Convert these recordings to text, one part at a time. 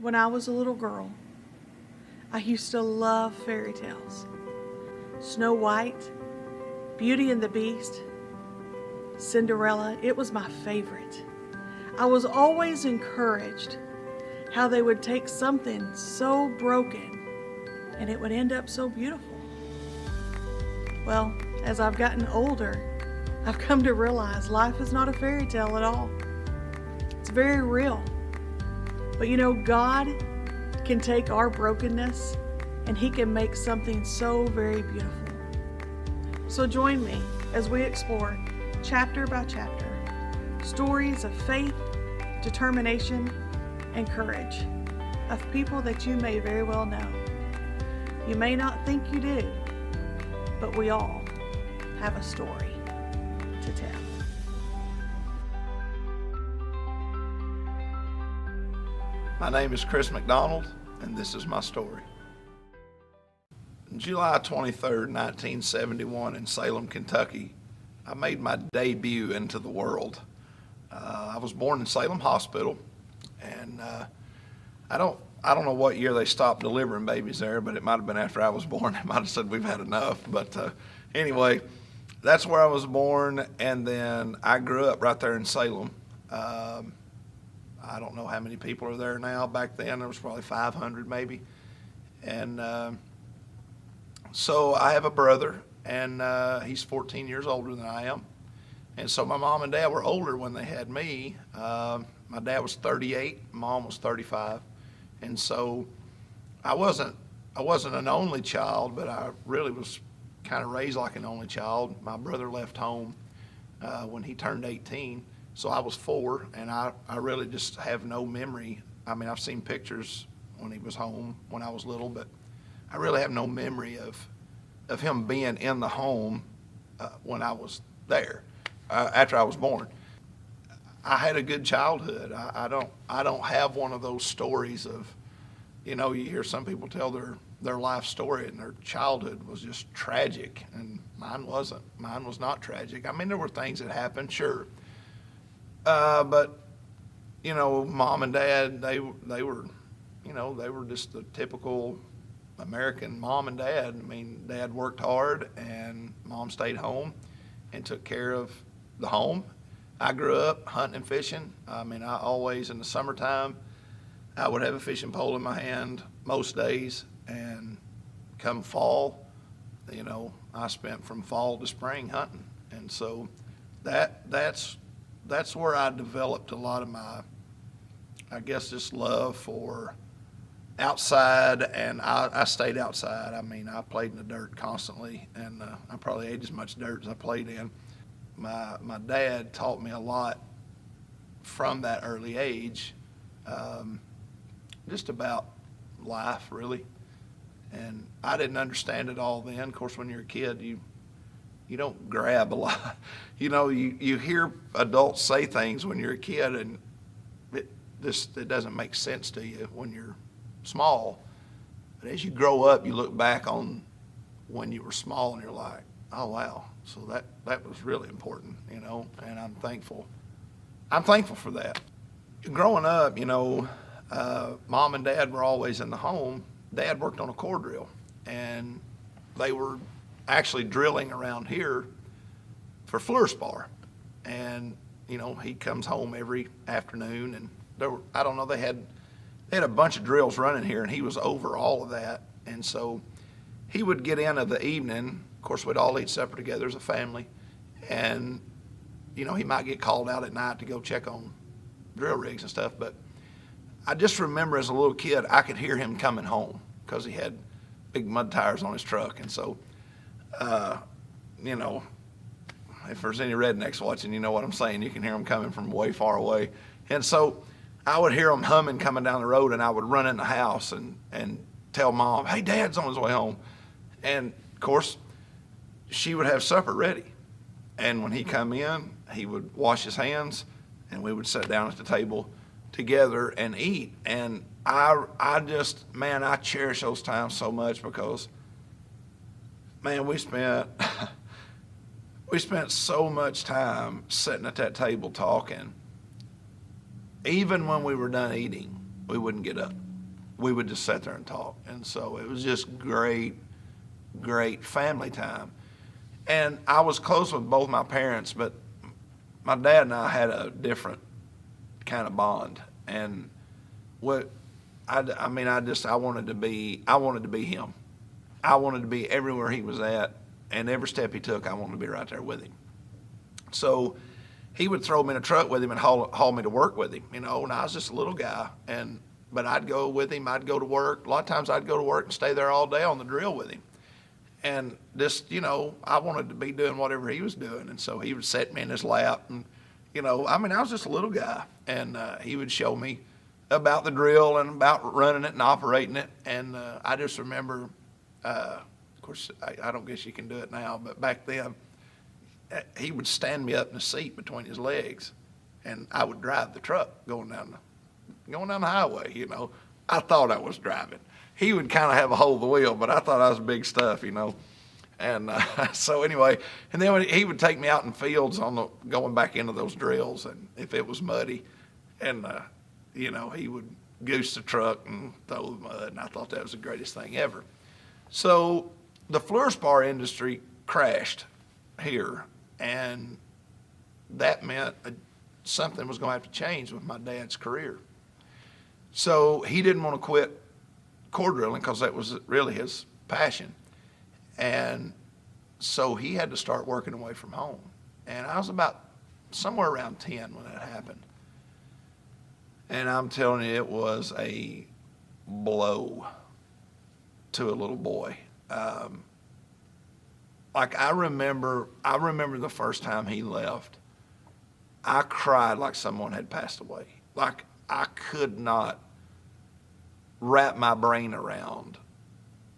When I was a little girl, I used to love fairy tales. Snow White, Beauty and the Beast, Cinderella, it was my favorite. I was always encouraged how they would take something so broken and it would end up so beautiful. Well, as I've gotten older, I've come to realize life is not a fairy tale at all. It's very real. But you know, God can take our brokenness and He can make something so very beautiful. So join me as we explore chapter by chapter stories of faith, determination, and courage of people that you may very well know. You may not think you do, but we all have a story to tell. My name is Chris McDonald, and this is my story. July 23rd, 1971 in Salem, Kentucky, I made my debut into the world. I was born in Salem Hospital, and I don't know what year they stopped delivering babies there, but it might have been after I was born. They might have said we've had enough. But anyway, that's where I was born, and then I grew up right there in Salem. I don't know how many people are there now. Back then, there was probably 500 maybe. And so I have a brother, and he's 14 years older than I am. And so my mom and dad were older when they had me. My dad was 38, mom was 35. And so I wasn't an only child, but I really was kind of raised like an only child. My brother left home when he turned 18. So I was 4, and I really just have no memory. I mean, I've seen pictures when he was home when I was little, but I really have no memory of him being in the home when I was there, after I was born. I had a good childhood. I don't have one of those stories of, you know, you hear some people tell their life story and their childhood was just tragic, and mine wasn't. Mine was not tragic. I mean, there were things that happened, sure. But, you know, mom and dad, they were, you know, they were just the typical American mom and dad. I mean, dad worked hard and mom stayed home and took care of the home. I grew up hunting and fishing. I mean, I always, in the summertime, I would have a fishing pole in my hand most days, and come fall, you know, I spent from fall to spring hunting. And so that's where I developed a lot of my, I guess, just love for outside, and I stayed outside. I mean, I played in the dirt constantly, and I probably ate as much dirt as I played in. My dad taught me a lot from that early age, just about life, really. And I didn't understand it all then. Of course, when you're a kid, you don't grab a lot. You know, you hear adults say things when you're a kid, and it doesn't make sense to you when you're small. But as you grow up, you look back on when you were small, and you're like, oh wow, so that was really important, you know. And I'm thankful for that. Growing up, you know, mom and dad were always in the home. Dad worked on a core drill, and they were actually drilling around here for fluorspar. And, you know, he comes home every afternoon, and they had a bunch of drills running here, and he was over all of that. And so he would get in of the evening. Of course, we'd all eat supper together as a family, and, you know, he might get called out at night to go check on drill rigs and stuff. But I just remember as a little kid, I could hear him coming home because he had big mud tires on his truck. And so, you know, if there's any rednecks watching, you know what I'm saying. You can hear them coming from way far away. And so I would hear them humming coming down the road, and I would run in the house and tell mom, hey, Dad's on his way home. And, of course, she would have supper ready. And when he come in, he would wash his hands, and we would sit down at the table together and eat. And I cherish those times so much because, man, we spent so much time sitting at that table talking. Even when we were done eating, we wouldn't get up. we would just sit there and talk. And so it was just great, great family time. And I was close with both my parents, but my dad and I had a different kind of bond. And what I wanted to be him. I wanted to be everywhere he was at, and every step he took, I wanted to be right there with him. So he would throw me in a truck with him and haul me to work with him, and I was just a little guy, but I'd go with him. I'd go to work. A lot of times I'd go to work and stay there all day on the drill with him. And just, I wanted to be doing whatever he was doing. And so he would set me in his lap. And, I was just a little guy. And he would show me about the drill and about running it and operating it. And I just remember, of course, I don't guess you can do it now, but back then, he would stand me up in the seat between his legs. And I would drive the truck going down the highway, I thought I was driving. He would kind of have a hold of the wheel, but I thought I was big stuff, And so anyway, and then he would take me out in fields going back into those drills, and if it was muddy, and he would goose the truck and throw the mud, and I thought that was the greatest thing ever. So the fluorspar industry crashed here, and that meant something was going to have to change with my dad's career. So he didn't want to quit core drilling because that was really his passion. And so he had to start working away from home. And I was about somewhere around 10 when that happened. And I'm telling you, it was a blow to a little boy. I remember the first time he left, I cried like someone had passed away. Like I could not wrap my brain around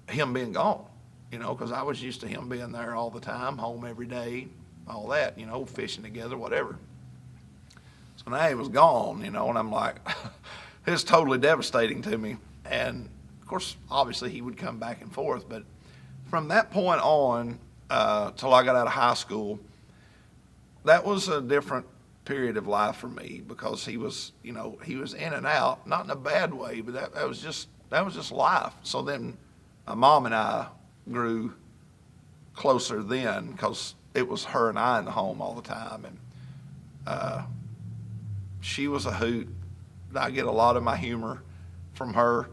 him being gone, because I was used to him being there all the time, home every day, all that, fishing together, whatever. So now he was gone, and I'm like, it's totally devastating to me. And of course, obviously he would come back and forth, but from that point on, till I got out of high school, that was a different period of life for me, because he was in and out, not in a bad way, but that was just life. So then my mom and I grew closer then, because it was her and I in the home all the time, and she was a hoot. I get a lot of my humor from her.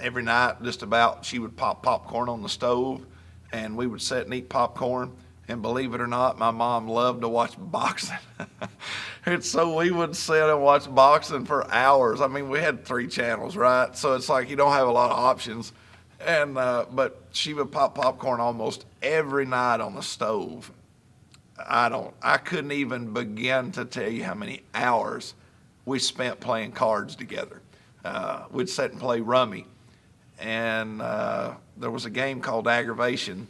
Every night, just about, she would pop popcorn on the stove, and we would sit and eat popcorn. And believe it or not, my mom loved to watch boxing. And so we would sit and watch boxing for hours. I mean, we had 3 channels, right? So it's like you don't have a lot of options. And but she would pop popcorn almost every night on the stove. I couldn't even begin to tell you how many hours we spent playing cards together. We'd sit and play rummy. And there was a game called Aggravation.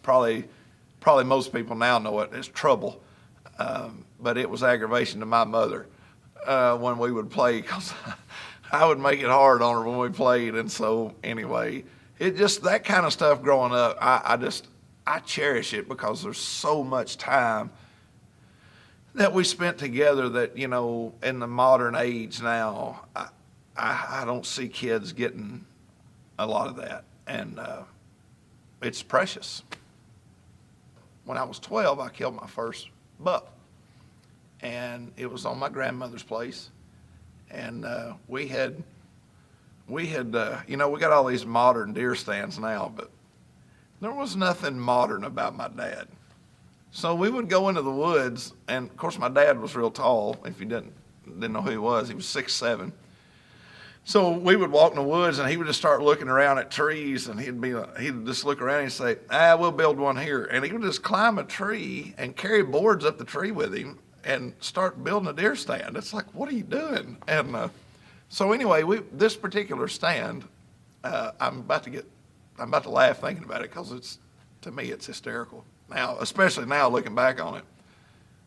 Probably most people now know it as Trouble, but it was aggravation to my mother when we would play, because I would make it hard on her when we played. And so anyway, it just, that kind of stuff growing up, I cherish it, because there's so much time that we spent together that, in the modern age now, I don't see kids getting a lot of that, and it's precious. When I was 12, I killed my first buck, and it was on my grandmother's place. And we got all these modern deer stands now, but there was nothing modern about my dad. So we would go into the woods, and of course my dad was real tall. If you didn't know who he was 6'7". So we would walk in the woods, and he would just start looking around at trees, and he'd just look around and say, we'll build one here. And he would just climb a tree and carry boards up the tree with him and start building a deer stand. It's like, what are you doing? And so anyway, this particular stand, I'm about to laugh thinking about it, because to me it's hysterical now, especially now looking back on it.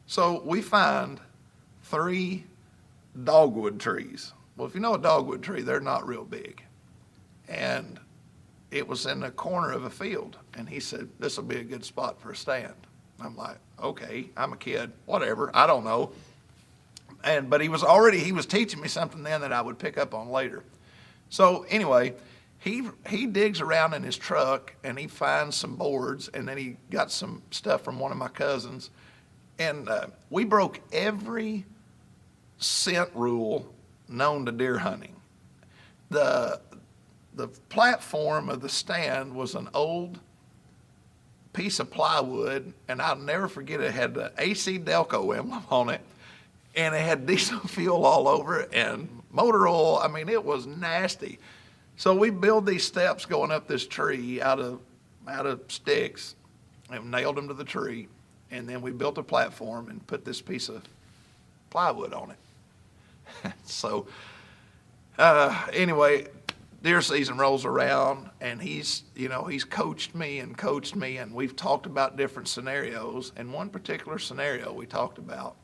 So we find 3 dogwood trees. Well, if you know a dogwood tree, they're not real big. And it was in the corner of a field. And he said, this will be a good spot for a stand. I'm like, okay, I'm a kid, whatever, I don't know. But he was teaching me something then that I would pick up on later. So anyway, he digs around in his truck and he finds some boards, and then he got some stuff from one of my cousins, and we broke every scent rule known to deer hunting. The platform of the stand was an old piece of plywood, and I'll never forget it. It had the AC Delco emblem on it, and it had diesel fuel all over it and motor oil. I mean, it was nasty. So we build these steps going up this tree out of sticks and nailed them to the tree, and then we built a platform and put this piece of plywood on it. So anyway, deer season rolls around, and he's coached me, and we've talked about different scenarios. And one particular scenario we talked about,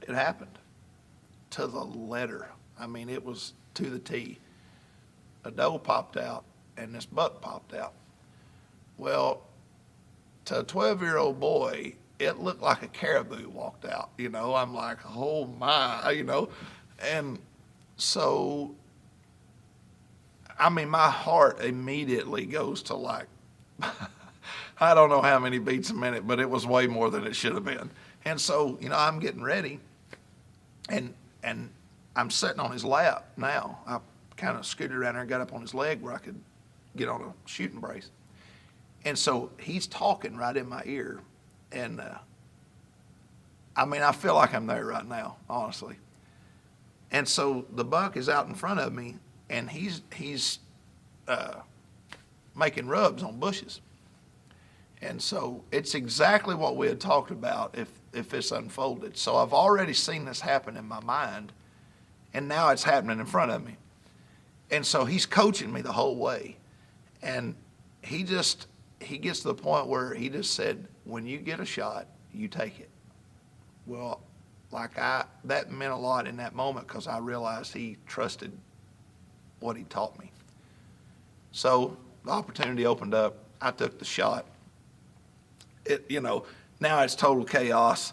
it happened to the letter. I mean, it was to the T. A doe popped out, and this buck popped out. Well, to a 12-year-old boy, it looked like a caribou walked out. I'm like, oh my, and so, I mean, my heart immediately goes to like, I don't know how many beats a minute, but it was way more than it should have been. And so, I'm getting ready, and I'm sitting on his lap now. I kind of scooted around there and got up on his leg where I could get on a shooting brace. And so he's talking right in my ear, and I mean, I feel like I'm there right now, honestly. And so the buck is out in front of me, and he's making rubs on bushes. And so it's exactly what we had talked about if this unfolded. So I've already seen this happen in my mind, and now it's happening in front of me. And so he's coaching me the whole way. And he gets to the point where he just said, when you get a shot, you take it. Well, that meant a lot in that moment, because I realized he trusted what he taught me. So the opportunity opened up. I took the shot. Now it's total chaos,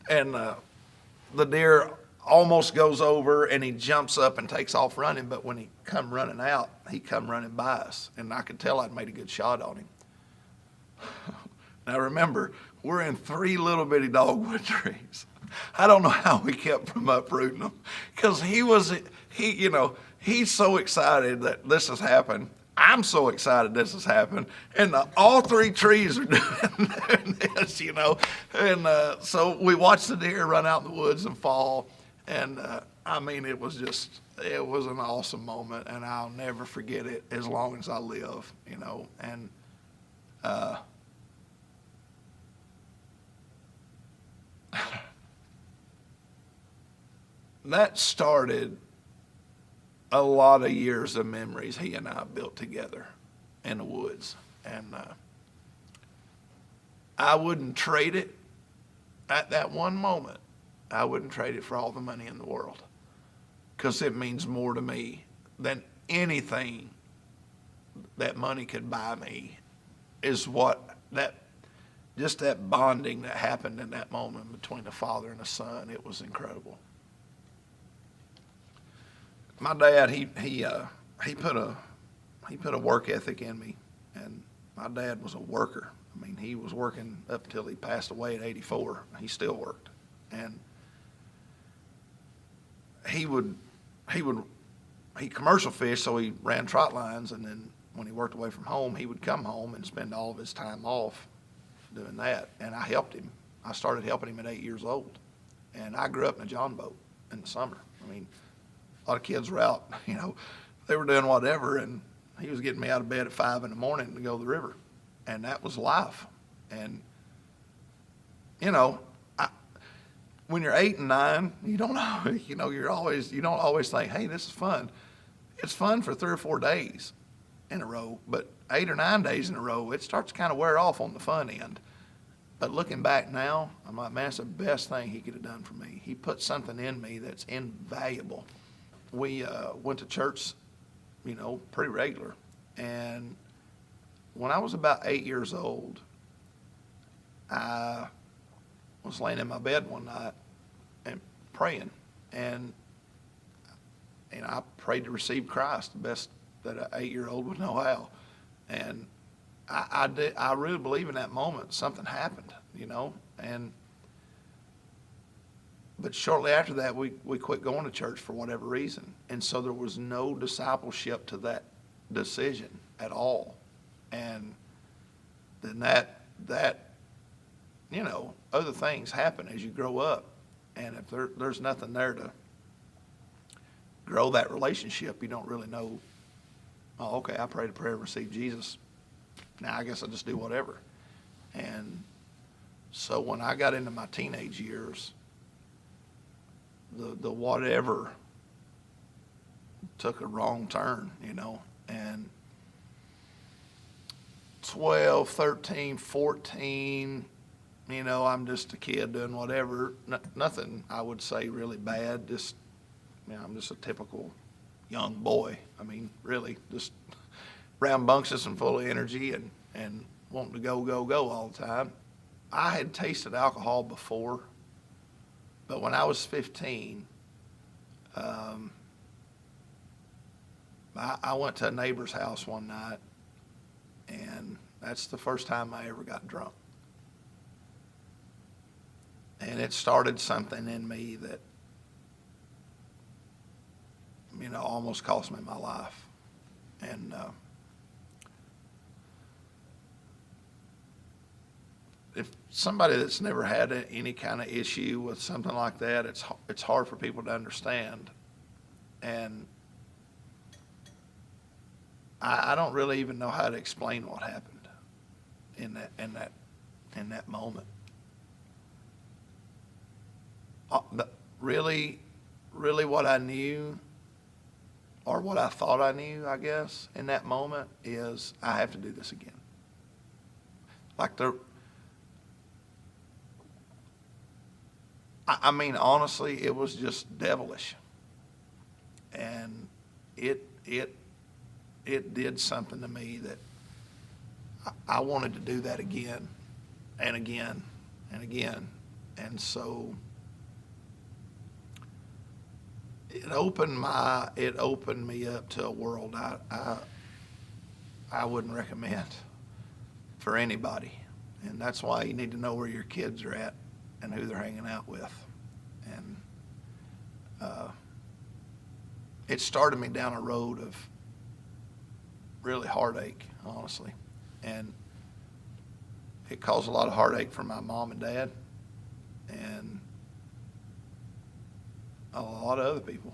and the deer almost goes over, and he jumps up and takes off running. But when he come running out, he come running by us, and I could tell I'd made a good shot on him. Now remember, we're in 3 little bitty dogwood trees. I don't know how we kept from uprooting them, because he's so excited that this has happened. I'm so excited this has happened, and all 3 trees are doing this, And so we watched the deer run out in the woods and fall, and I mean, it was an awesome moment, and I'll never forget it as long as I live, And that started a lot of years of memories he and I built together in the woods. And I wouldn't trade it at that one moment. I wouldn't trade it for all the money in the world, because it means more to me than anything that money could buy me, is just that bonding that happened in that moment between a father and a son. It was incredible. My dad, he put a work ethic in me, and my dad was a worker. I mean, he was working up until he passed away at 84. He still worked, and he commercial fished, so he ran trot lines, and then when he worked away from home, he would come home and spend all of his time off doing that. And I helped him. I started helping him at 8 years old, and I grew up in a john boat in the summer. I mean, a lot of kids were out, they were doing whatever, and he was getting me out of bed at 5 in the morning to go to the river, and that was life. And when you're 8 and 9, you don't always think, hey, this is fun. It's fun for 3 or 4 days in a row, but 8 or 9 days in a row, it starts to kind of wear off on the fun end. But looking back now, I'm like, man, it's the best thing he could have done for me. He put something in me that's invaluable. We went to church, pretty regular. And when I was about 8 years old, I was laying in my bed one night, praying, and I prayed to receive Christ the best that an 8-year-old would know how. And I really believe in that moment something happened, but shortly after that, we quit going to church for whatever reason. And so there was no discipleship to that decision at all. And then that other things happen as you grow up. And if there's nothing there to grow that relationship, you don't really know, oh, okay, I prayed a prayer and received Jesus. Now I guess I'll just do whatever. And so when I got into my teenage years, the whatever took a wrong turn, and 12, 13, 14, I'm just a kid doing whatever. Nothing I would say really bad, just, I'm just a typical young boy. I mean, really, just rambunctious and full of energy and wanting to go all the time. I had tasted alcohol before, but when I was 15, I went to a neighbor's house one night, and that's the first time I ever got drunk. And it started something in me that, almost cost me my life. And if somebody that's never had any kind of issue with something like that, it's hard for people to understand. And I don't really even know how to explain what happened in that moment. But really what I knew, or what I thought I knew, I guess, in that moment is I have to do this again. I mean, honestly, it was just devilish. And it did something to me that I wanted to do that again and again and again. And so it opened me up to a world I wouldn't recommend for anybody. And that's why you need to know where your kids are at and who they're hanging out with. And it started me down a road of really heartache, honestly. And it caused a lot of heartache for my mom and dad and a lot of other people.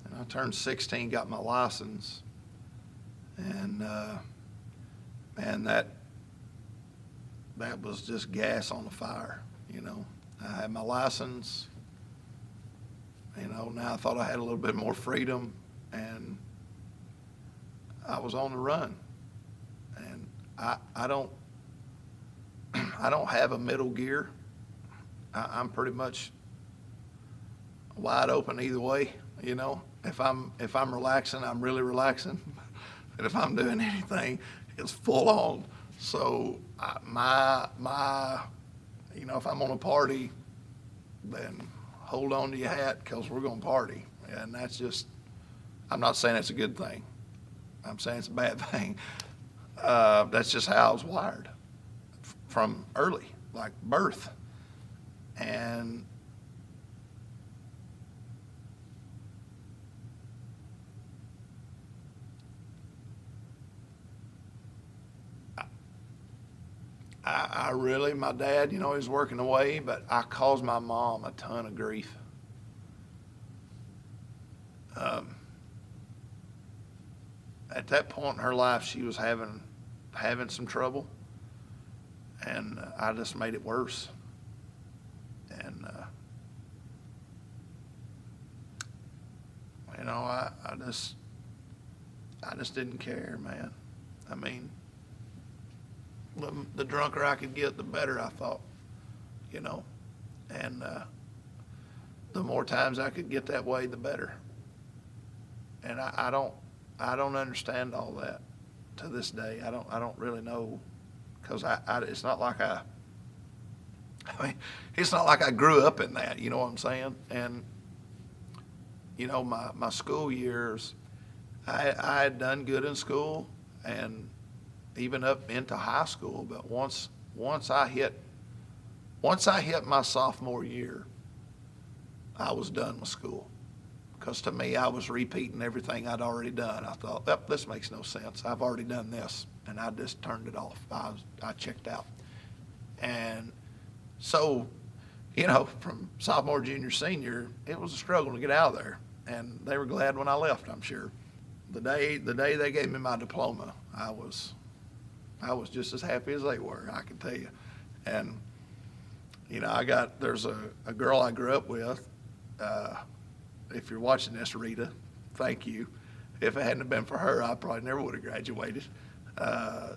And I turned 16, got my license, and man, that was just gas on the fire, I had my license, now I thought I had a little bit more freedom, and I was on the run. And I don't have a middle gear. I'm pretty much wide open either way, If I'm relaxing, I'm really relaxing. And if I'm doing anything, it's full on. So if I'm on a party, then hold on to your hat, because we're going to party. And that's just, I'm not saying it's a good thing. I'm saying it's a bad thing. That's just how I was wired from early, like birth. And I really, my dad, he was working away, but I caused my mom a ton of grief. At that point in her life, she was having some trouble, and I just made it worse. And I just didn't care, man. I mean, the drunker I could get, the better, I thought, and the more times I could get that way, the better. And I don't understand all that to this day. I don't really know, because it's not like I mean, it's not like I grew up in that, you know what I'm saying? And, you know, my school years, I had done good in school and even up into high school, but once I hit my sophomore year, I was done with school. Because to me, I was repeating everything I'd already done. I thought, yep, this makes no sense. I've already done this. And I just turned it off. I checked out. And so, you know, from sophomore, junior, senior, it was a struggle to get out of there. And they were glad when I left, I'm sure. The day they gave me my diploma, I was just as happy as they were, I can tell you. And, you know, there's a girl I grew up with. If you're watching this, Rita, thank you. If it hadn't been for her, I probably never would have graduated.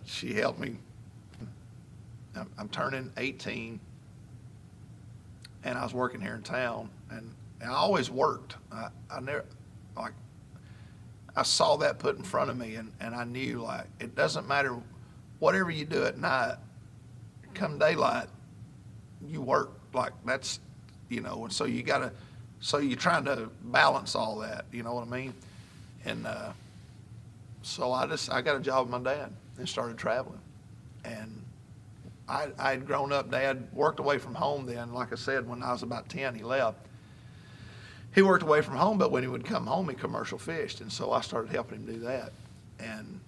She helped me. I'm turning 18, and I was working here in town, and I always worked. I never, like, I saw that put in front of me, and I knew, like, it doesn't matter whatever you do at night, come daylight, you work. Like, that's, you know, and so you're trying to balance all that, you know what I mean? And so I got a job with my dad and started traveling. And I had grown up, Dad worked away from home then. Like I said, when I was about 10, he left. He worked away from home, but when he would come home, he commercial fished. And so I started helping him do that. And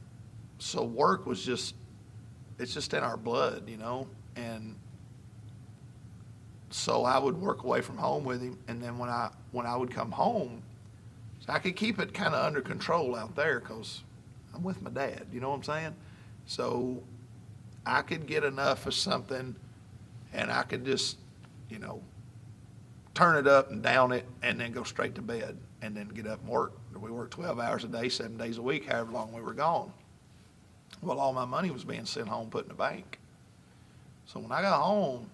so work was it's just in our blood, you know? And so I would work away from home with him, and then when I would come home, so I could keep it kind of under control out there because I'm with my dad, you know what I'm saying? So I could get enough of something, and I could just, you know, turn it up and down it, and then go straight to bed, and then get up and work. We worked 12 hours a day, 7 days a week, however long we were gone. Well, all my money was being sent home, put in the bank. So when I got home,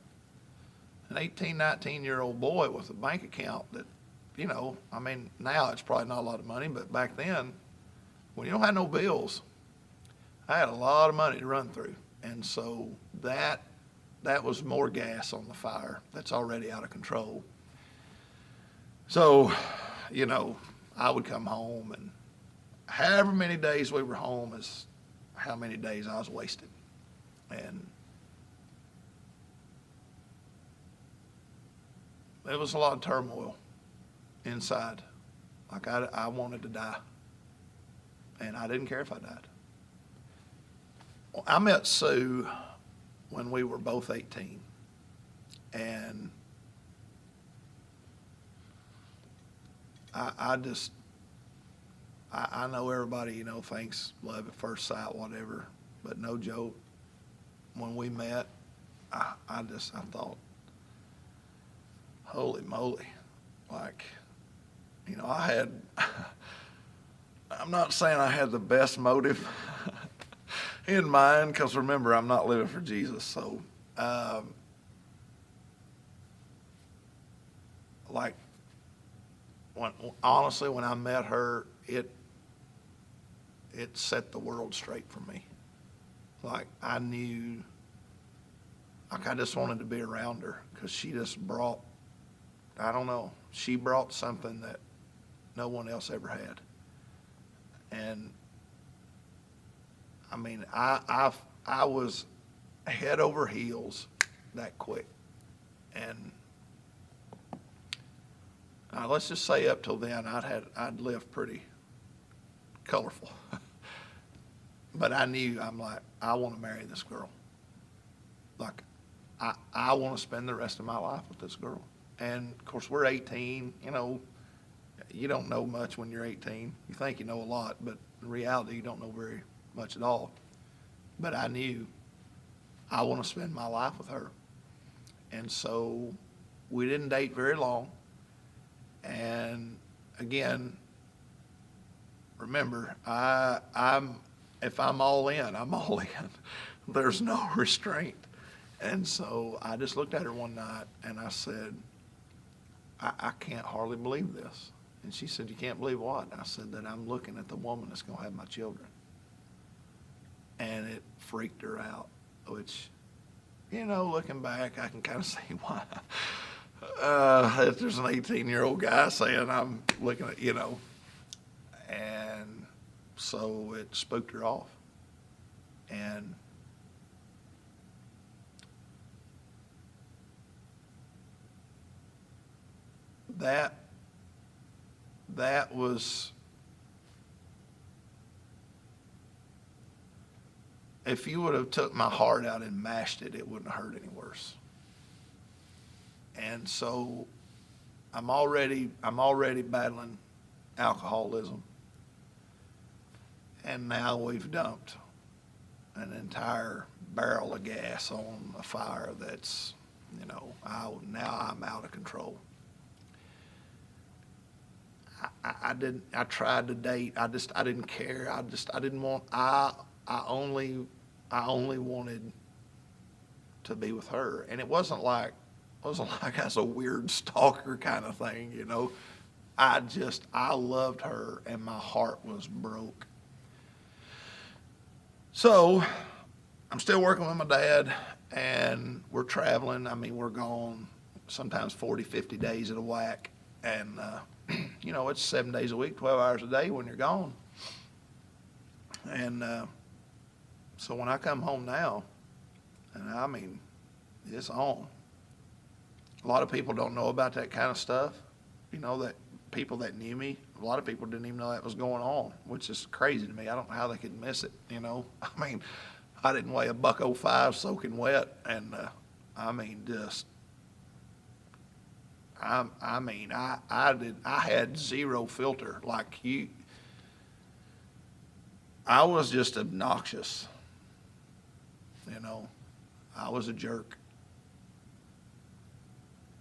an 18, 19-year-old boy with a bank account that, you know, I mean, now it's probably not a lot of money, but back then, when you don't have no bills, I had a lot of money to run through. And so that was more gas on the fire that's already out of control. So, you know, I would come home, and however many days we were home is how many days I was wasted. And it was a lot of turmoil inside. Like I wanted to die, and I didn't care if I died. Well, I met Sue when we were both 18, and I know everybody, you know, thinks love at first sight, whatever, but no joke. When we met, I thought, holy moly, like, you know, I'm not saying I had the best motive in mind, because remember, I'm not living for Jesus. So, like, honestly, when I met her, it set the world straight for me. Like, I knew, like, I just wanted to be around her, because she just brought, I don't know, she brought something that no one else ever had. And I mean, I was head over heels that quick. And let's just say up till then, I'd lived pretty colorful. But I knew, I'm like, I want to marry this girl. Like, I want to spend the rest of my life with this girl. And of course, we're 18, you know, you don't know much when you're 18. You think you know a lot, but in reality, you don't know very much at all. But I knew I want to spend my life with her. And so we didn't date very long. And again, remember, if I'm all in, I'm all in. There's no restraint. And so I just looked at her one night and I said, I can't hardly believe this. And she said, you can't believe what? And I said, that I'm looking at the woman that's going to have my children. And it freaked her out, which looking back, I can kind of see why. If there's an 18-year-old guy saying I'm looking at, and so it spooked her off. And that was, if you would have took my heart out and mashed it, it wouldn't have hurt any worse. And so I'm already battling alcoholism. And now we've dumped an entire barrel of gas on a fire that's, now I'm out of control. I tried to date. I didn't care. I didn't want, I only wanted to be with her. And it wasn't like I was a weird stalker kind of thing, I loved her and my heart was broke. So I'm still working with my dad and we're traveling. I mean, we're gone sometimes 40, 50 days at a whack. And, it's 7 days a week, 12 hours a day when you're gone. And so when I come home now, and I mean, it's on. A lot of people don't know about that kind of stuff. That people that knew me, a lot of people didn't even know that was going on, which is crazy to me. I don't know how they could miss it, I mean, I didn't weigh $105 soaking wet, and I had zero filter. I was just obnoxious. I was a jerk.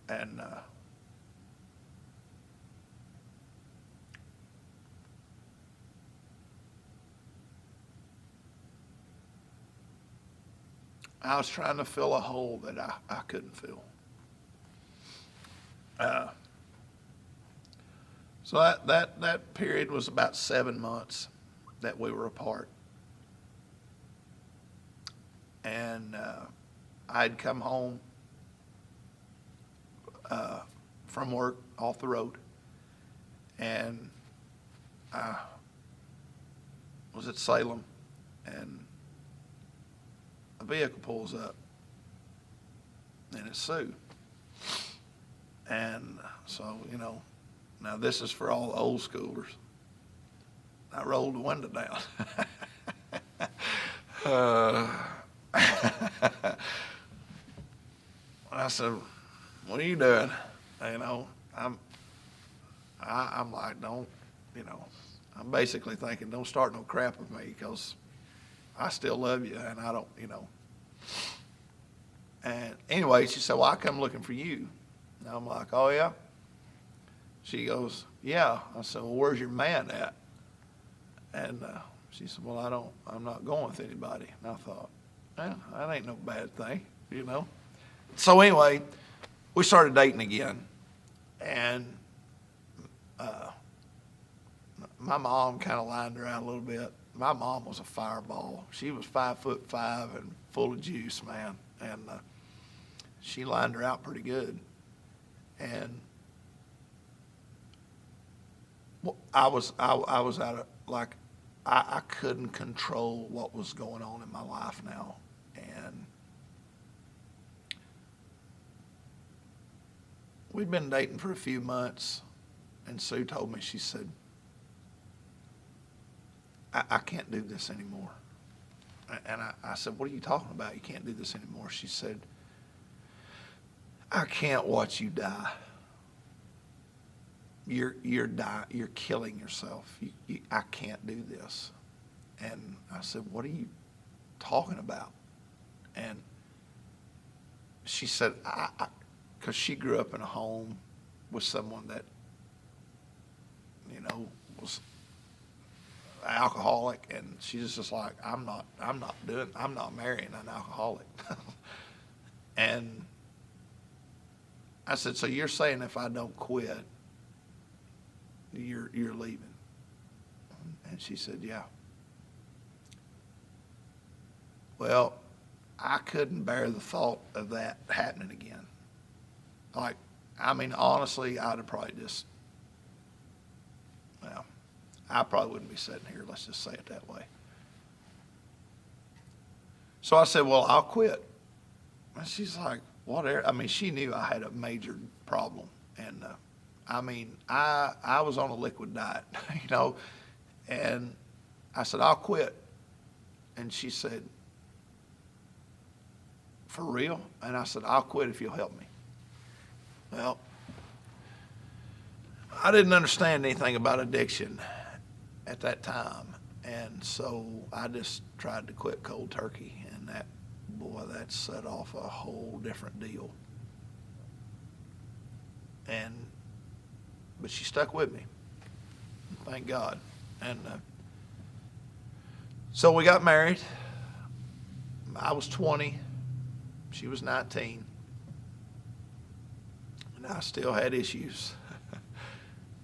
And I was trying to fill a hole that I couldn't fill. So that period was about 7 months that we were apart. And I'd come home from work off the road, and I was at Salem, and a vehicle pulls up, and it's Sue. And so, now this is for all the old schoolers. I rolled the window down. I said, "What are you doing?" I'm like, don't, I'm basically thinking, don't start no crap with me, because I still love you, and I don't, And anyway, she said, "Well, I come looking for you." And I'm like, "Oh, yeah?" She goes, "Yeah." I said, "Well, where's your man at?" And she said, "Well, I'm not going with anybody." And I thought, that ain't no bad thing, So anyway, we started dating again. And my mom kind of lined her out a little bit. My mom was a fireball. She was 5'5" and full of juice, man. And she lined her out pretty good. And I was out of, I couldn't control what was going on in my life now. And we'd been dating for a few months, and Sue told me, she said, I can't do this anymore. And I said, "What are you talking about? You can't do this anymore." She said, "I can't watch you die. You're dying. You're killing yourself. I can't do this." And I said, "What are you talking about?" And she said, because she grew up in a home with someone that, was alcoholic, and she's just like, I'm not marrying an alcoholic. And I said, "So you're saying if I don't quit, you're leaving?" And she said, "Yeah." Well, I couldn't bear the thought of that happening again. Like, I mean, honestly, I'd have probably just, well, I probably wouldn't be sitting here, let's just say it that way. So I said, well, I'll quit. And she's like, whatever. I mean, she knew I had a major problem. And, I mean, I was on a liquid diet, you know, and I said, I'll quit. And she said, for real? And I said, I'll quit if you'll help me. Well, I didn't understand anything about addiction at that time. And so I just tried to quit cold turkey. And that, boy, that set off a whole different deal. But she stuck with me. Thank God. And so we got married. I was 20. She was 19. And I still had issues.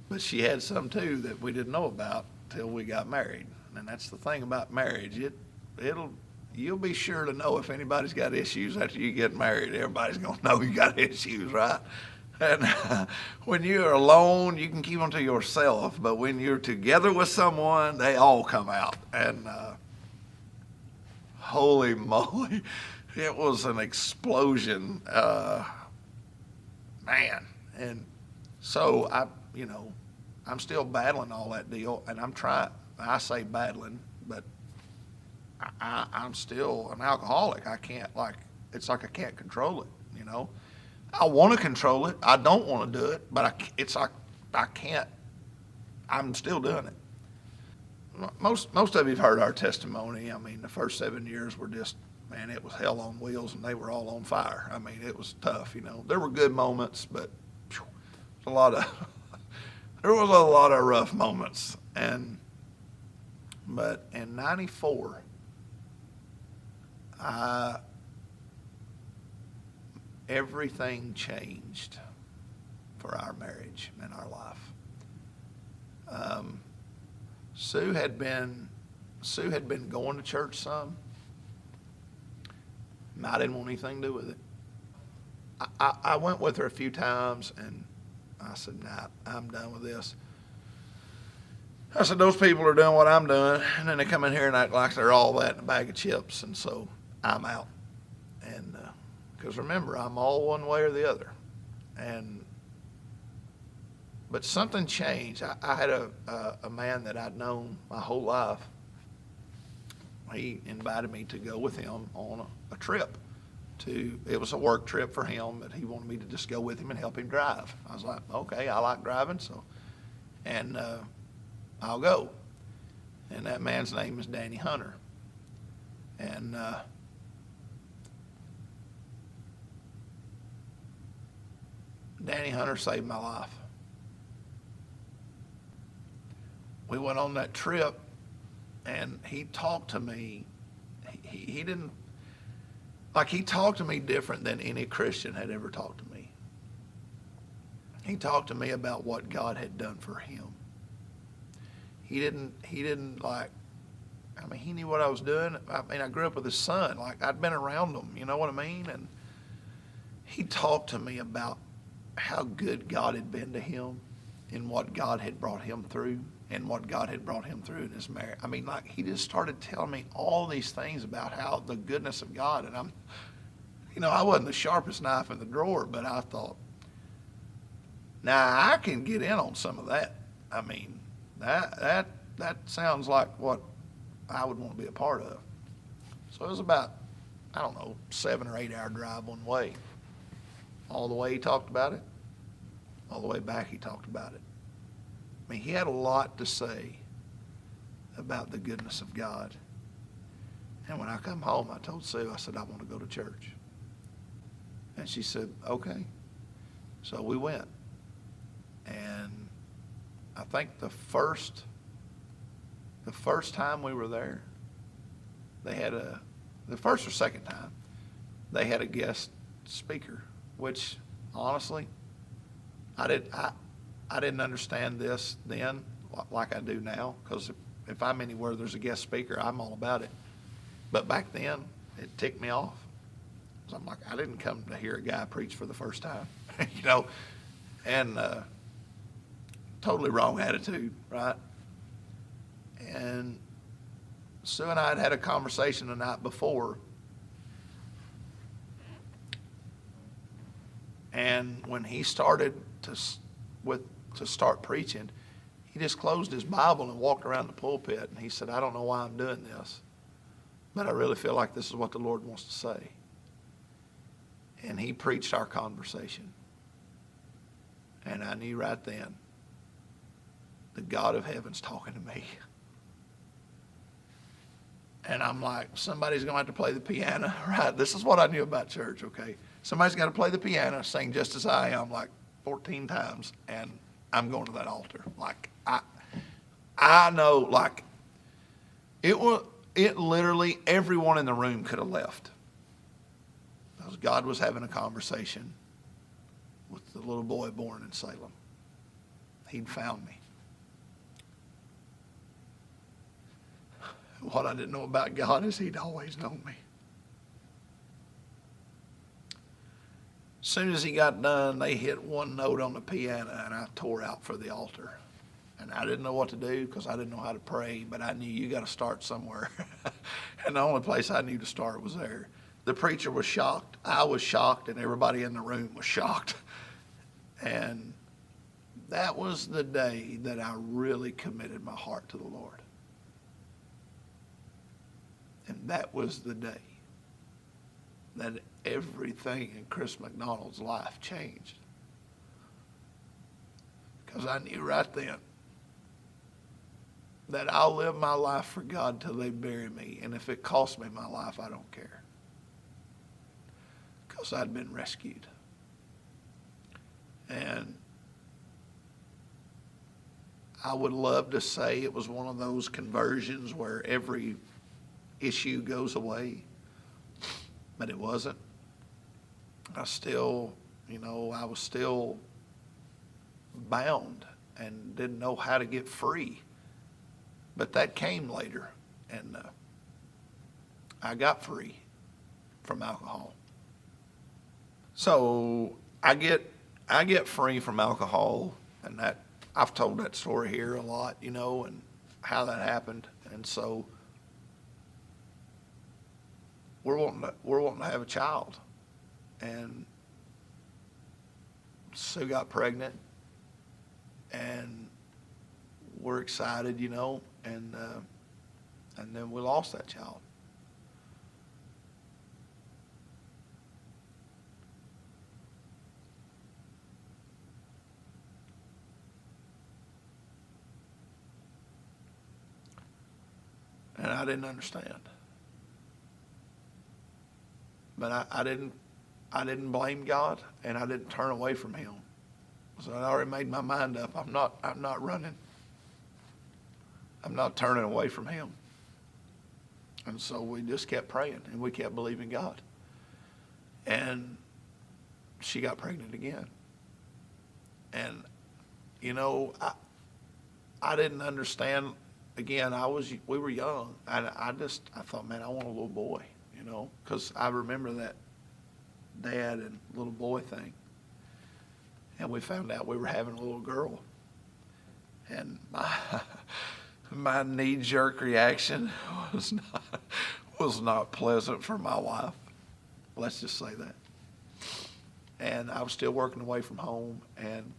But she had some too that we didn't know about till we got married. And that's the thing about marriage. You'll be sure to know if anybody's got issues after you get married. Everybody's going to know you got issues, right? And when you're alone, you can keep them to yourself. But when you're together with someone, they all come out. And holy moly, it was an explosion. Man. And so I'm still battling all that deal. And I'm trying, I say battling, but I'm still an alcoholic. I can't, it's like I can't control it, you know. I want to control it. I don't want to do it, but it's like I can't. I'm still doing it. Most of you've heard our testimony. I mean, the first 7 years were just, man, it was hell on wheels, and they were all on fire. I mean, it was tough, you know. There were good moments, but there was a lot of rough moments. But in '94, everything changed for our marriage and our life. Sue had been going to church some. And I didn't want anything to do with it. I went with her a few times, and I said, nah, I'm done with this. I said, those people are doing what I'm doing, and then they come in here and act like they're all that in a bag of chips, and so I'm out. And because remember, I'm all one way or the other. But something changed. I had a man that I'd known my whole life. He invited me to go with him on a trip. It was a work trip for him, but he wanted me to just go with him and help him drive. I was like, okay, I like driving, and I'll go. And that man's name is Danny Hunter. And Danny Hunter saved my life. We went on that trip, and he talked to me. He didn't, he talked to me different than any Christian had ever talked to me. He talked to me about what God had done for him. He didn't he knew what I was doing. I mean, I grew up with his son. I'd been around him, you know what I mean? And he talked to me about how good God had been to him and what God had brought him through and what God had brought him through in his marriage. I mean, he just started telling me all these things about how the goodness of God. And I wasn't the sharpest knife in the drawer, but I thought, now I can get in on some of that. I mean, that sounds like what I would want to be a part of. So it was about, 7 or 8 hour drive one way. All the way he talked about it, all the way back he talked about it. I mean, he had a lot to say about the goodness of God. And when I come home, I told Sue, I said, I want to go to church. And she said, okay. So we went. And I think the first time we were there, they had the first or second time, they had a guest speaker, which honestly, I didn't understand this then like I do now, because if I'm anywhere there's a guest speaker, I'm all about it. But back then, it ticked me off. So I'm like, I didn't come to hear a guy preach for the first time, you know, and totally wrong attitude, right? And Sue and I had had a conversation the night before, and when he started to start preaching, he just closed his Bible and walked around the pulpit, and he said, I don't know why I'm doing this, but I really feel like this is what the Lord wants to say. And he preached our conversation. And I knew right then, the God of heaven's talking to me. And I'm like, somebody's going to have to play the piano, right? This is what I knew about church, okay? Somebody's got to play the piano, sing Just As I Am like 14 times, and I'm going to that altar. Like, I know, like, it literally, everyone in the room could have left. Because God was having a conversation with the little boy born in Salem. He'd found me. What I didn't know about God is he'd always known me. As soon as he got done, they hit one note on the piano, and I tore out for the altar. And I didn't know what to do because I didn't know how to pray, but I knew you got to start somewhere. And the only place I knew to start was there. The preacher was shocked. I was shocked, and everybody in the room was shocked. And that was the day that I really committed my heart to the Lord. And that was the day that everything in Chris McDonald's life changed. Because I knew right then that I'll live my life for God till they bury me. And if it costs me my life, I don't care. Because I'd been rescued. And I would love to say it was one of those conversions where every issue goes away, but it wasn't. I still, I was still bound and didn't know how to get free. But that came later, and I got free from alcohol. So I get free from alcohol, and that I've told that story here a lot, and how that happened. And so we're wanting to have a child, and Sue got pregnant, and we're excited, and then we lost that child. And I didn't understand. But I didn't blame God, and I didn't turn away from him. So I already made my mind up. I'm not running. I'm not turning away from him. And so we just kept praying, and we kept believing God. And she got pregnant again. And, I didn't understand. Again, we were young, and I thought, man, I want a little boy, because I remember that dad and little boy thing. And we found out we were having a little girl. And my knee-jerk reaction was not pleasant for my wife. Let's just say that. And I was still working away from home, and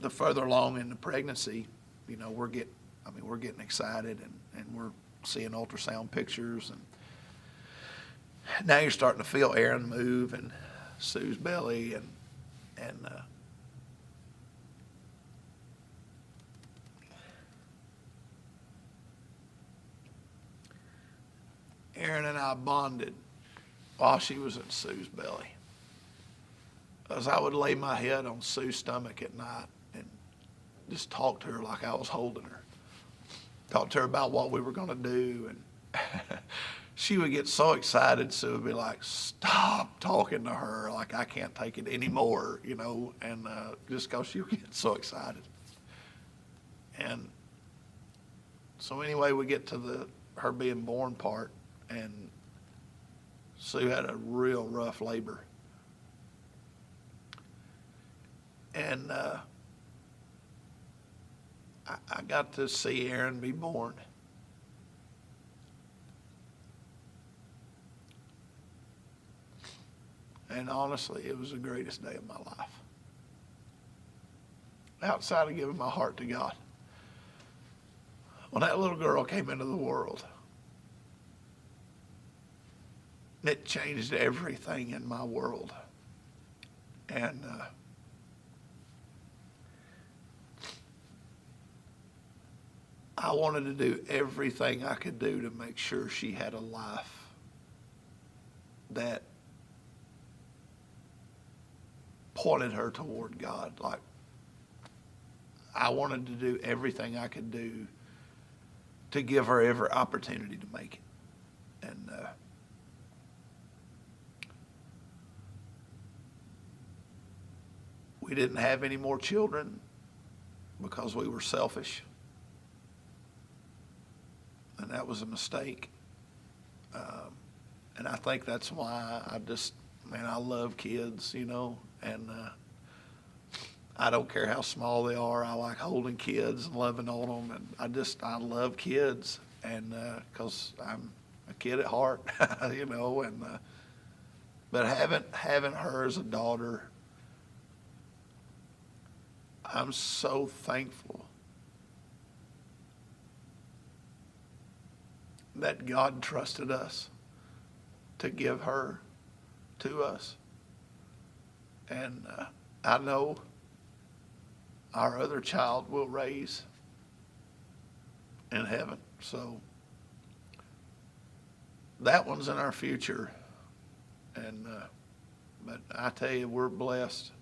the further along in the pregnancy, we're getting excited, and we're seeing ultrasound pictures, and now you're starting to feel Aaron move in Sue's belly, and Aaron and I bonded while she was in Sue's belly. As I would lay my head on Sue's stomach at night and just talk to her like I was holding her. Talk to her about what we were going to do. And she would get so excited, Sue would be like, stop talking to her. Like, I can't take it anymore, and just because she would get so excited. And so anyway, we get to her being born part, and Sue had a real rough labor. And I got to see Aaron be born. And honestly, it was the greatest day of my life. Outside of giving my heart to God. When that little girl came into the world, it changed everything in my world. And I wanted to do everything I could do to make sure she had a life that pointed her toward God. Like, I wanted to do everything I could do to give her every opportunity to make it. And we didn't have any more children because we were selfish. And that was a mistake. And I think that's why I love kids, you know, and I don't care how small they are. I like holding kids and loving on them, and I love kids, and because I'm a kid at heart, you know, and but having her as a daughter, I'm so thankful that God trusted us to give her to us. And I know our other child will raise in heaven. So that one's in our future. And but I tell you, we're blessed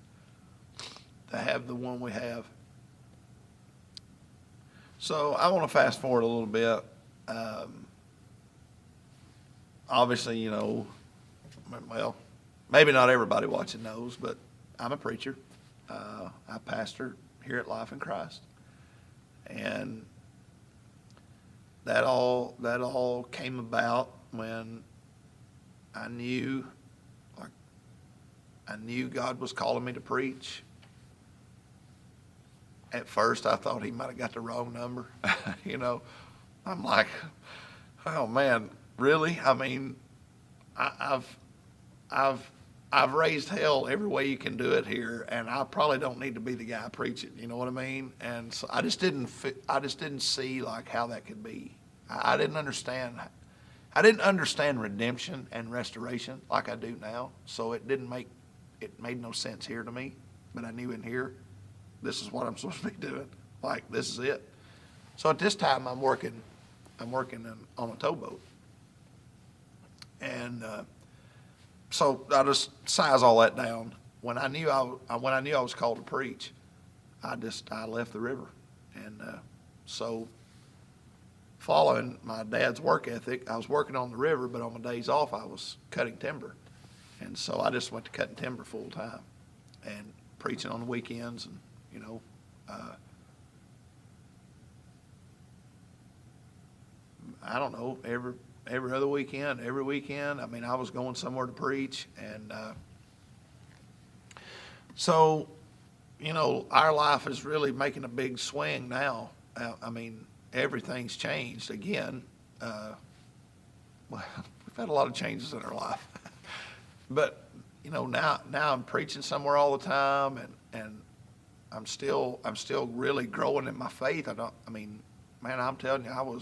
to have the one we have. So I want to fast forward a little bit. Obviously, you know, well, maybe not everybody watching knows, but I'm a preacher. I pastor here at Life in Christ. And that all came about when I knew God was calling me to preach. At first, I thought he might have got the wrong number. You know, I'm like, oh man, really? I mean, I've raised hell every way you can do it here, and I probably don't need to be the guy preaching. You know what I mean? And so I just didn't see like how that could be. I didn't understand. I didn't understand redemption and restoration like I do now. So it made no sense here to me. But I knew in here, this is what I'm supposed to be doing. Like, this is it. So at this time, I'm working on a towboat. And so I just size all that down. When I knew I was called to preach, I left the river. And so following my dad's work ethic, I was working on the river, but on my days off, I was cutting timber. And so I just went to cutting timber full time and preaching on the weekends, and, you know, I don't know, every other weekend, every weekend. I mean, I was going somewhere to preach. And so, you know, our life is really making a big swing now. I mean, everything's changed again. Well, we've had a lot of changes in our life. But, you know, now I'm preaching somewhere all the time, and I'm still really growing in my faith. Man, I'm telling you,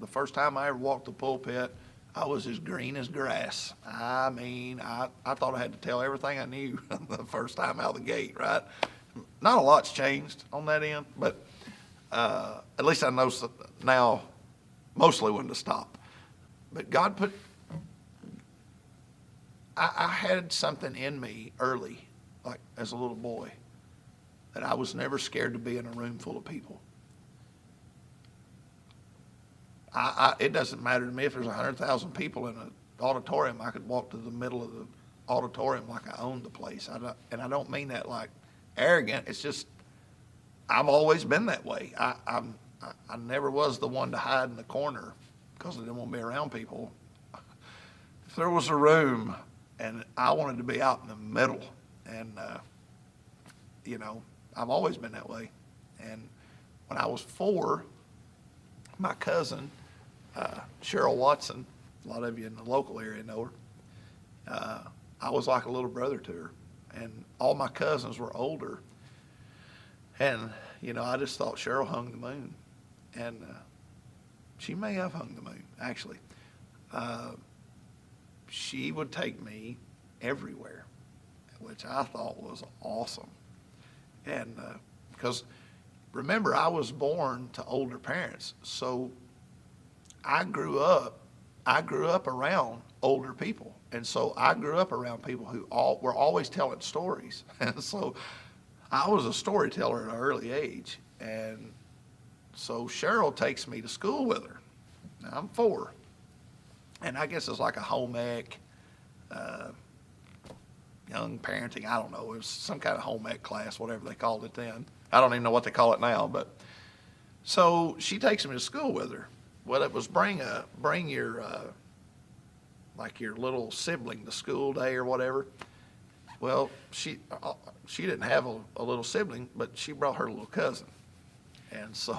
the first time I ever walked the pulpit, I was as green as grass. I mean, I thought I had to tell everything I knew the first time out of the gate, right? Not a lot's changed on that end, but at least I know now mostly when to stop. But God I had something in me early, like as a little boy, that I was never scared to be in a room full of people. It doesn't matter to me if there's 100,000 people in an auditorium. I could walk to the middle of the auditorium like I owned the place. And I don't mean that like arrogant. It's just I've always been that way. I never was the one to hide in the corner because I didn't want to be around people. there was a room and I wanted to be out in the middle. And, I've always been that way. And when I was 4, my cousin, Cheryl Watson, a lot of you in the local area know her, I was like a little brother to her. And all my cousins were older. And, I just thought Cheryl hung the moon. And she may have hung the moon, actually. She would take me everywhere, which I thought was awesome. And because remember, I was born to older parents, so I grew up around older people, and so I grew up around people who were always telling stories, and so I was a storyteller at an early age. And so Cheryl takes me to school with her. Now I'm 4, and I guess it's like a home ec, young parenting, I don't know, it was some kind of home ec class, whatever they called it then. I don't even know what they call it now, but so she takes me to school with her. Well, it was bring your like your little sibling to school day or whatever. Well, she didn't have a little sibling, but she brought her little cousin, and so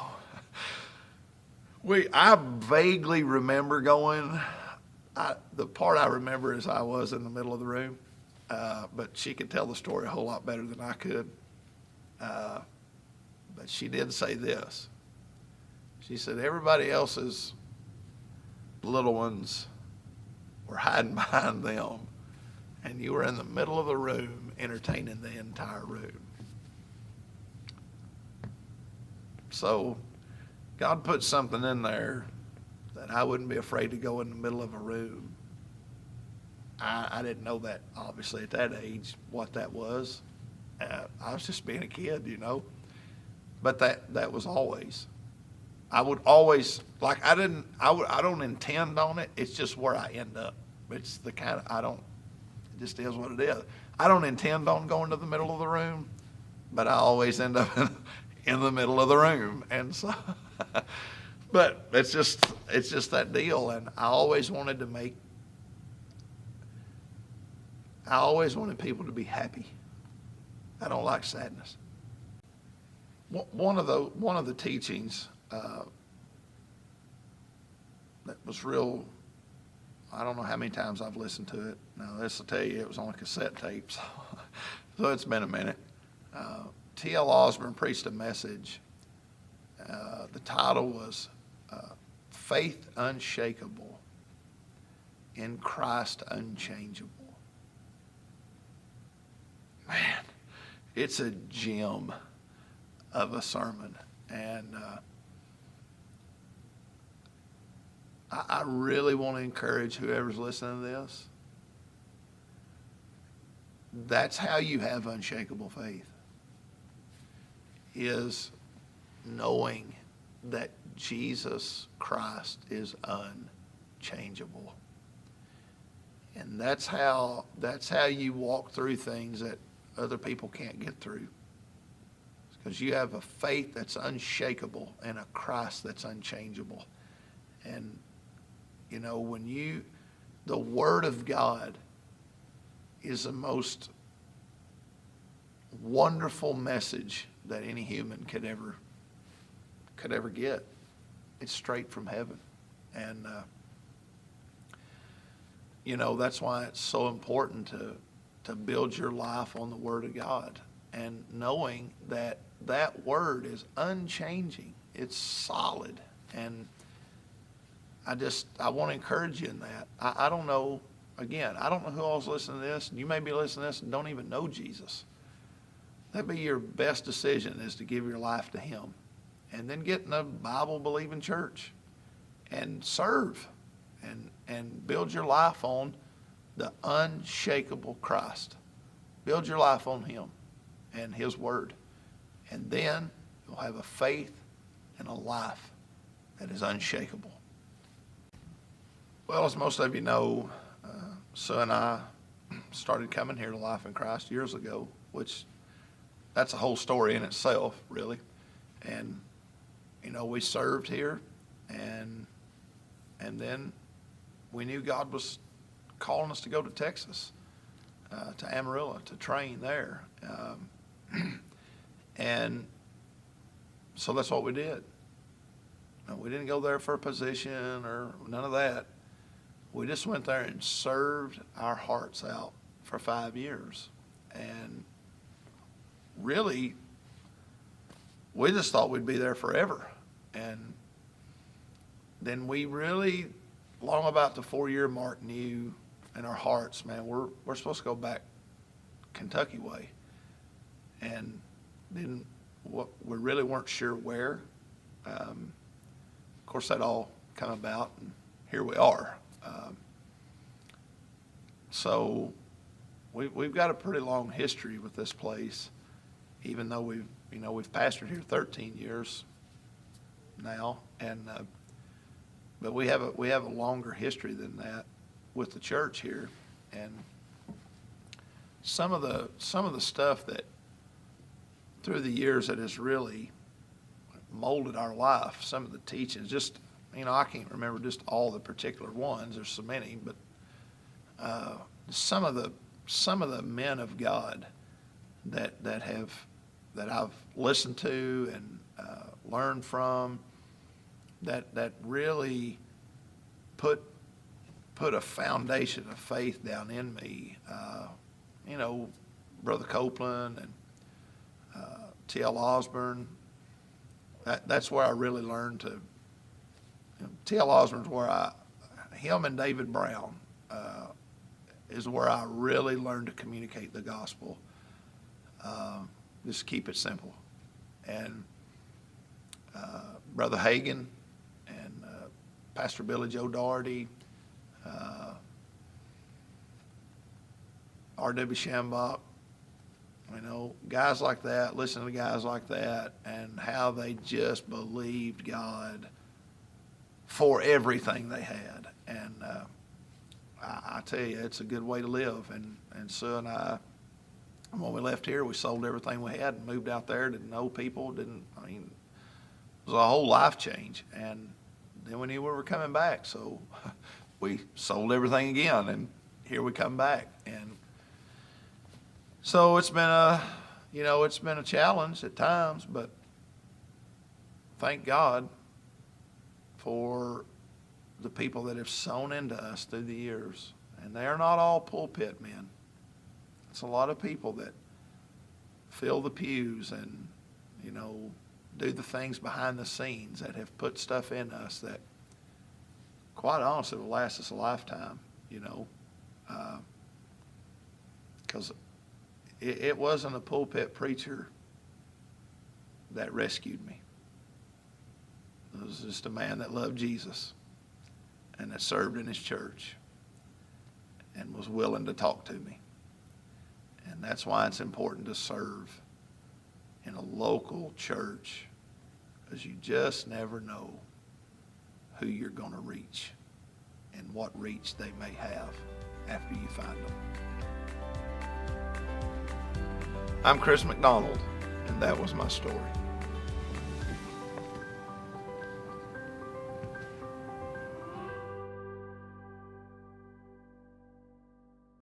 I vaguely remember going. The part I remember is I was in the middle of the room, but she could tell the story a whole lot better than I could. But she did say this. She said, everybody else's little ones were hiding behind them, and you were in the middle of the room entertaining the entire room. So God put something in there that I wouldn't be afraid to go in the middle of a room. I didn't know that, obviously, at that age, what that was. I was just being a kid, But that was always. I would always, like, I don't intend on it. It's just where I end up. It's the kind of, it just is what it is. I don't intend on going to the middle of the room, but I always end up in the middle of the room. And so, but it's just that deal. And I always wanted people to be happy. I don't like sadness. One of the teachings that was real, I don't know how many times I've listened to it. Now, this will tell you it was on a cassette tape, so it's been a minute. T.L. Osborne preached a message. The title was Faith Unshakable in Christ Unchangeable. Man, it's a gem of a sermon. And I really want to encourage whoever's listening to this. That's how you have unshakable faith, is knowing that Jesus Christ is unchangeable. And that's how you walk through things that other people can't get through. Because you have a faith that's unshakable and a Christ that's unchangeable. And, the Word of God is the most wonderful message that any human could ever get. It's straight from heaven. And, that's why it's so important to build your life on the Word of God, and knowing that Word is unchanging. It's solid. And I want to encourage you in that. I don't know, again, I don't know who all's listening to this. You may be listening to this and don't even know Jesus. That'd be your best decision, is to give your life to Him. And then get in a Bible-believing church and serve and build your life on the unshakable Christ. Build your life on Him and His Word. And then you'll have a faith and a life that is unshakable. Well, as most of you know, Sue and I started coming here to Life in Christ years ago, which that's a whole story in itself, really. And, we served here, and then we knew God was calling us to go to Texas, to Amarillo, to train there. And so that's what we did. We didn't go there for a position or none of that. We just went there and served our hearts out for 5 years. And really, we just thought we'd be there forever. And then we really, long about the 4-year mark, knew in our hearts, man, we're supposed to go back Kentucky way. And then we really weren't sure where. Of course, that all come about, and here we are. So we've got a pretty long history with this place, even though we've pastored here 13 years now, and but we have a longer history than that with the church here. And some of the stuff that through the years that has really molded our life, some of the teachings, just, I can't remember just all the particular ones, there's so many, but some of the men of God that I've listened to and learned from, that really put a foundation of faith down in me. Brother Copeland and T.L. Osborne. That's where I really learned to. T.L. Osborne's where him and David Brown is where I really learned to communicate the gospel. Just keep it simple. And Brother Hagin and Pastor Billy Joe Doherty, R.W. Shambach, guys like that, listen to guys like that, and how they just believed God for everything they had. And I tell you, it's a good way to live. And Sue and I, when we left here, we sold everything we had and moved out there, didn't know people, it was a whole life change. And then we knew we were coming back, so we sold everything again, and here we come back. And so it's been a challenge at times, but thank God for the people that have sown into us through the years. And they are not all pulpit men. It's a lot of people that fill the pews and, do the things behind the scenes that have put stuff in us that, quite honestly, will last us a lifetime, because it wasn't a pulpit preacher that rescued me. It was just a man that loved Jesus and that served in his church and was willing to talk to me. And that's why it's important to serve in a local church, because you just never know who you're going to reach and what reach they may have after you find them. I'm Chris McDonald, and that was my story.